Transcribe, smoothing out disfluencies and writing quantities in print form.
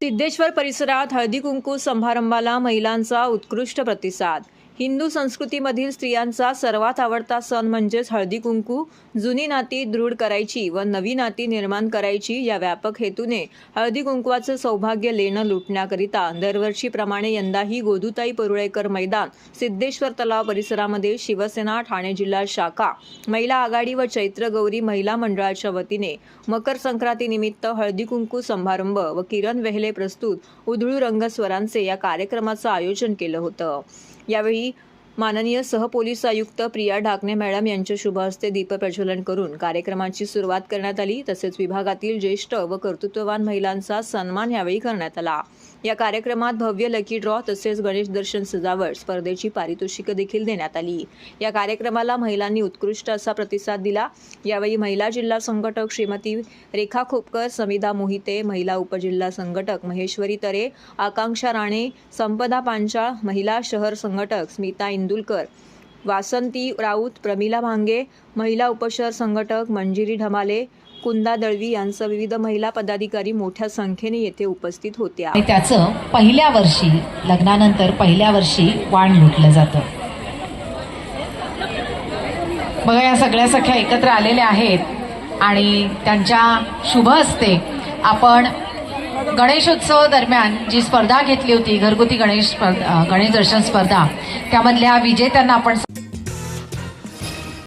सिद्धेश्वर परिसरात हळदी कुंकू समारंभाला महिलांचा उत्कृष्ट प्रतिसाद। हिंदू संस्कृतीमधील स्त्रियांचा सर्वात आवडता सण म्हणजेच हळदी कुंकू। जुनी नाती दृढ करायची व नवी नाती निर्माण करायची या व्यापक हेतूने हळदी कुंकवाचं सौभाग्य लेणं लुटण्याकरिता दरवर्षीप्रमाणे यंदाही गोदूताई परुळेकर मैदान, सिद्धेश्वर तलाव परिसरामध्ये शिवसेना ठाणे जिल्हा शाखा, महिला आघाडी व चैत्र गौरी महिला मंडळाच्या वतीने मकर संक्रांतीनिमित्त हळदी कुंकू समारंभ व किरण वेहले प्रस्तुत उधळू रंगस्वरांचे या कार्यक्रमाचं आयोजन केलं होतं। यावेळी माननीय सहपोलीस आयुक्त प्रिया ढाकणे मॅडम यांच्या शुभ हस्ते दीप प्रज्वलन करून कार्यक्रमाची सुरुवात करण्यात आली। तसेच विभागातील ज्येष्ठ व कर्तृत्ववान महिलांचा सन्मान यावेळी करण्यात आला। या कार्यक्रमात भव्य लकी ड्रॉ तसेच गणेश दर्शन सजावट स्पर्धेची पारितोषिकं देखील देण्यात आली। या कार्यक्रमाला महिलांनी उत्कृष्ट असा प्रतिसाद दिला। यावेळी महिला जिल्हा संघटक श्रीमती रेखा खोपकर, समिधा मोहिते, महिला उपजिल्हा संघटक महेश्वरी तरे, आकांक्षा राणे, संपदा पांचाळ, महिला शहर संघटक स्मिता इंदुलकर, वासंती राऊत, प्रमिला भांगे, महिला उपशहर संघटक मंजिरी ढमाले, कुंदा दळवी यांसह विविध महिला पदाधिकारी मोठ्या संख्येने येथे उपस्थित होत्या। त्याचं पहिल्या वर्षी लग्नानंतर पहिल्या वर्षी वाण लुटलं जातं। बघा, या सगळ्या सख्या एकत्र आलेल्या आहेत आणि त्यांच्या शुभ हस्ते आपण गणेशोत्सव दरम्यान जी स्पर्धा घेतली होती, घरगुती गणेश दर्शन स्पर्धा, त्यामधल्या विजेत्यांना आपण